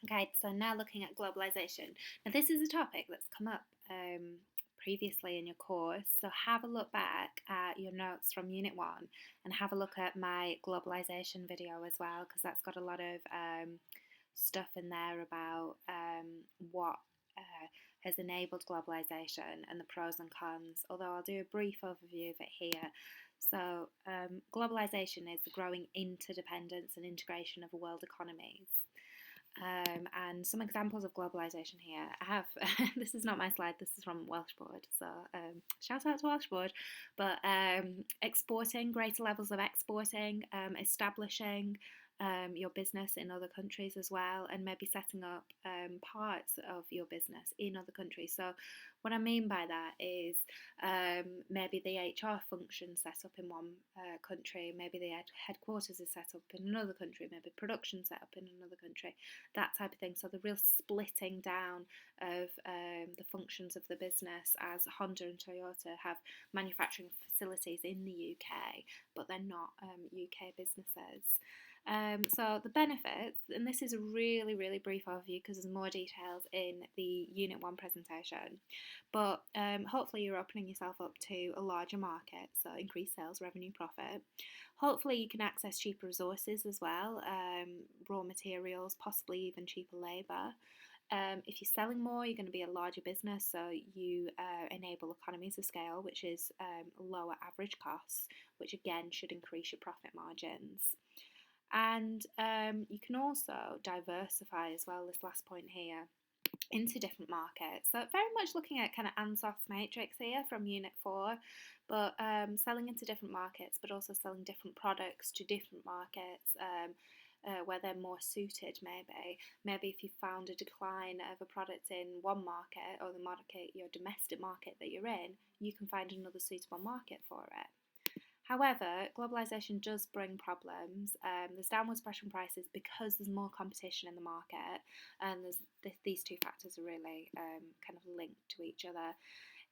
Okay, so now looking at globalisation. Now, this is a topic that's come up previously in your course, so have a look back at your notes from Unit 1 and have a look at my globalisation video as well, because that's got a lot of stuff in there about what has enabled globalisation and the pros and cons, although I'll do a brief overview of it here. So, globalisation is the growing interdependence and integration of world economies. And some examples of globalisation here. I have, this is not my slide, this is from Welsh Board, so shout out to Welsh Board. But exporting, greater levels of exporting, establishing your business in other countries as well, and maybe setting up parts of your business in other countries. So, what I mean by that is maybe the HR function set up in one country, maybe the headquarters is set up in another country, maybe production set up in another country, that type of thing. So, the real splitting down of the functions of the business, as Honda and Toyota have manufacturing facilities in the UK, but they're not UK businesses. So the benefits, and this is a really, really brief overview because there's more details in the Unit 1 presentation, but hopefully you're opening yourself up to a larger market, so increased sales, revenue, profit. Hopefully you can access cheaper resources as well, raw materials, possibly even cheaper labour. If you're selling more, you're going to be a larger business, so you enable economies of scale, which is lower average costs, which again should increase your profit margins. And you can also diversify as well, this last point here, into different markets. So very much looking at kind of Ansos's matrix here from Unit 4, but selling into different markets, but also selling different products to different markets. Where they're more suited, maybe if you found a decline of a product in one market, or the market, your domestic market that you're in, you can find another suitable market for it. However, globalisation does bring problems. There's downwards pressure on prices because there's more competition in the market, and these two factors are really kind of linked to each other.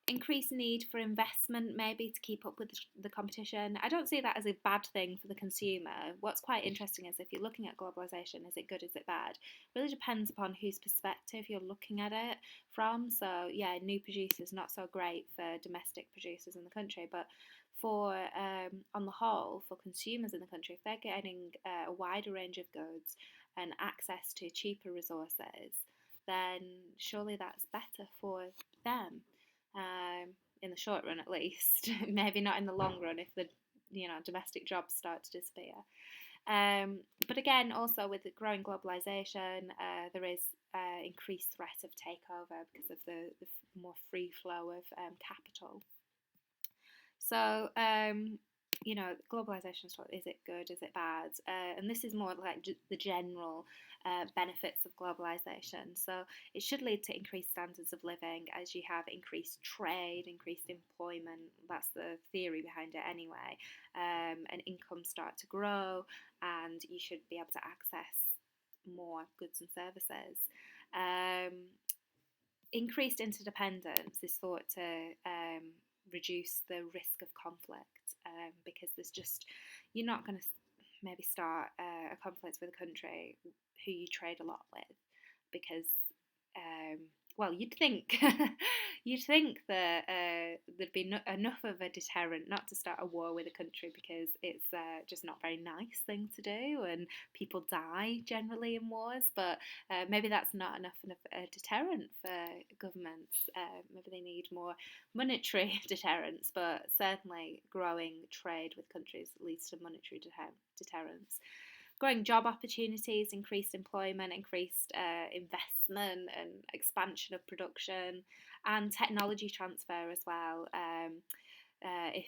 Increased need for investment, maybe, to keep up with the competition. I don't see that as a bad thing for the consumer. What's quite interesting is if you're looking at globalisation, is it good, is it bad? It really depends upon whose perspective you're looking at it from. So, yeah, new producers, not so great for domestic producers in the country, but for on the whole, for consumers in the country, if they're getting a wider range of goods and access to cheaper resources, then surely that's better for them, in the short run at least. Maybe not in the long run if the domestic jobs start to disappear. But again, also with the growing globalisation, there is increased threat of takeover because of the more free flow of capital. So, globalisation, is it good, is it bad? And this is more like the general benefits of globalisation. So, it should lead to increased standards of living as you have increased trade, increased employment. That's the theory behind it anyway. And incomes start to grow, and you should be able to access more goods and services. Increased interdependence is thought to reduce the risk of conflict, because you're not going to maybe start a conflict with a country who you trade a lot with, because well, you'd think that there'd be enough of a deterrent not to start a war with a country, because it's just not a very nice thing to do, and people die generally in wars. But maybe that's not enough of a deterrent for governments. Maybe they need more monetary deterrence, but certainly growing trade with countries leads to monetary deterrence. Growing job opportunities, increased employment, increased investment and expansion of production, and technology transfer as well. If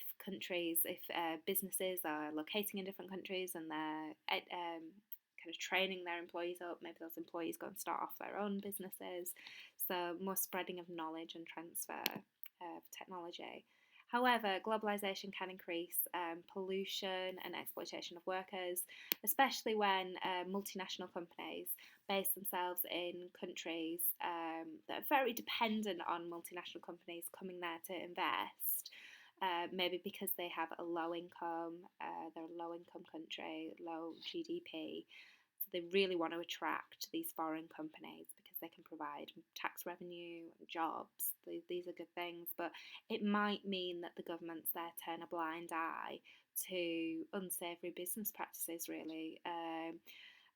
businesses are locating in different countries and they're kind of training their employees up, maybe those employees go and start off their own businesses. So more spreading of knowledge and transfer of technology. However, globalisation can increase pollution and exploitation of workers, especially when multinational companies base themselves in countries that are very dependent on multinational companies coming there to invest. Maybe because they have a low income, they're a low income country, low GDP. So they really want to attract these foreign companies because they can provide tax revenue and jobs. These are good things, but it might mean that the governments there turn a blind eye to unsavoury business practices, really.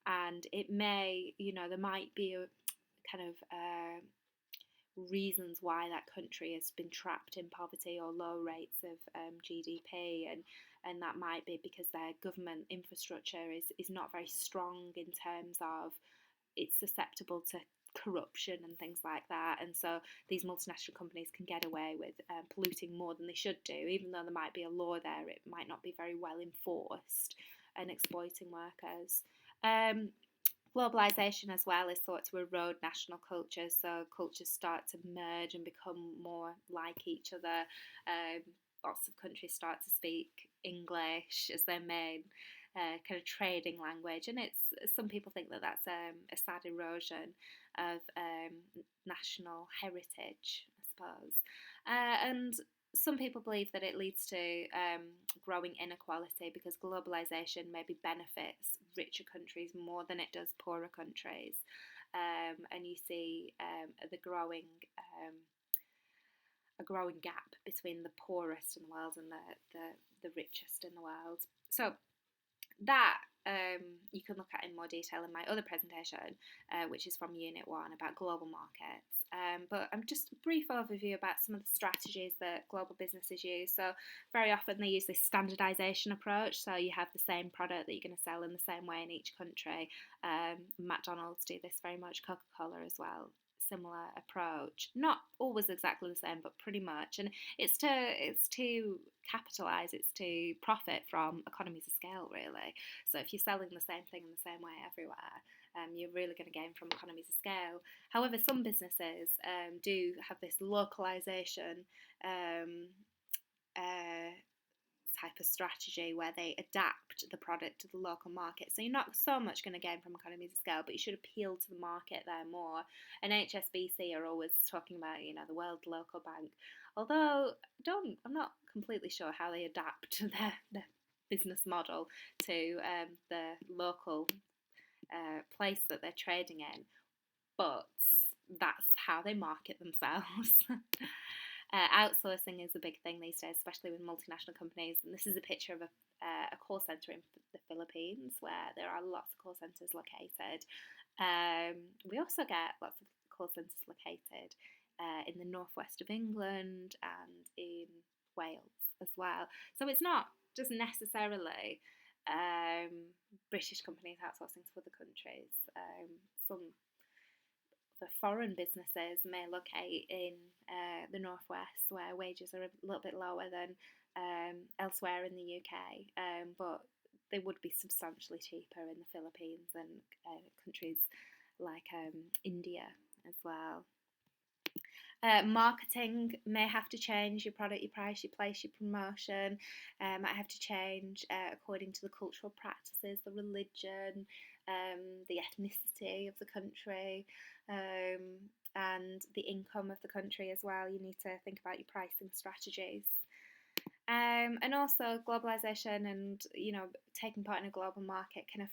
And it may, there might be a kind of reasons why that country has been trapped in poverty or low rates of GDP, and that might be because their government infrastructure is not very strong in terms of it's susceptible to corruption and things like that, and so these multinational companies can get away with polluting more than they should do, even though there might be a law there. It might not be very well enforced and exploiting workers. Globalisation as well is thought to erode national cultures, so cultures start to merge and become more like each other. Lots of countries start to speak English as their main kind of trading language, and some people think that that's a sad erosion of national heritage, I suppose. And some people believe that it leads to growing inequality because globalisation maybe benefits richer countries more than it does poorer countries, and you see a growing gap between the poorest in the world and the richest in the world. So that you can look at in more detail in my other presentation, which is from Unit 1 about global markets. But just a brief overview about some of the strategies that global businesses use. So very often they use this standardisation approach. So you have the same product that you're going to sell in the same way in each country. McDonald's do this very much, Coca-Cola as well. Similar approach, not always exactly the same, but pretty much, and it's to capitalise, it's to profit from economies of scale, really. So if you're selling the same thing in the same way everywhere, you're really going to gain from economies of scale. However, some businesses do have this localisation type of strategy where they adapt the product to the local market. So you're not so much going to gain from economies of scale, but you should appeal to the market there more. And HSBC are always talking about, the World Local Bank. Although I'm not completely sure how they adapt their business model to the local place that they're trading in, but that's how they market themselves. Outsourcing is a big thing these days, especially with multinational companies. And this is a picture of a call centre in the Philippines where there are lots of call centres located. We also get lots of call centres located in the northwest of England and in Wales as well. So it's not just necessarily British companies outsourcing to other countries. Some the foreign businesses may locate in the northwest where wages are a little bit lower than elsewhere in the UK, but they would be substantially cheaper in the Philippines and countries like India as well. Marketing may have to change. Your product, your price, your place, your promotion might have to change according to the cultural practices, the religion, the ethnicity of the country, and the income of the country as well. You need to think about your pricing strategies. And also globalisation and taking part in a global market can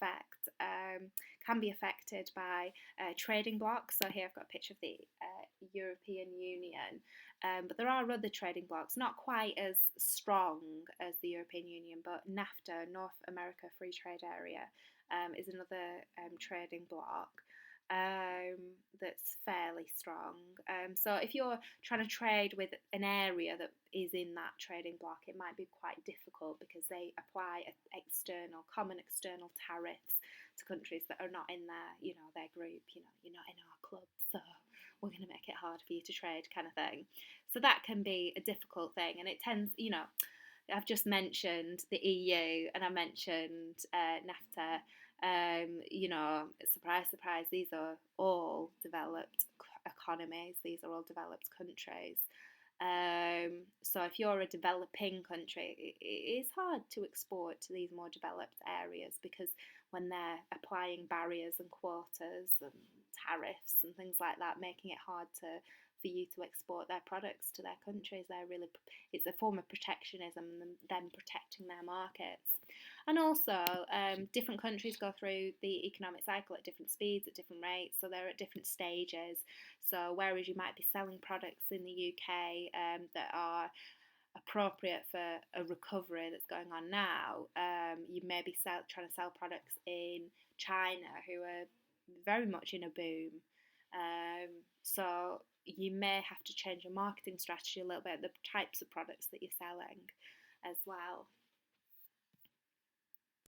be affected by trading blocs. So here I've got a picture of the European Union, but there are other trading blocs, not quite as strong as the European Union, but NAFTA, North America Free Trade Area, is another trading bloc that's fairly strong. So if you're trying to trade with an area that is in that trading bloc, it might be quite difficult because they apply common external tariffs to countries that are not in their group. You're not in our club, so we're going to make it hard for you to trade, kind of thing. So that can be a difficult thing, and it tends, I've just mentioned the EU and I mentioned NAFTA. Surprise, surprise, these are all developed economies, these are all developed countries. So if you're a developing country, it is hard to export to these more developed areas because when they're applying barriers and quotas and tariffs and things like that, making it hard for you to export their products to their countries, it's a form of protectionism and them protecting their markets. And also, different countries go through the economic cycle at different speeds, at different rates, so they're at different stages. So, whereas you might be selling products in the UK that are appropriate for a recovery that's going on now, you may be trying to sell products in China who are very much in a boom. So you may have to change your marketing strategy a little bit, the types of products that you're selling as well.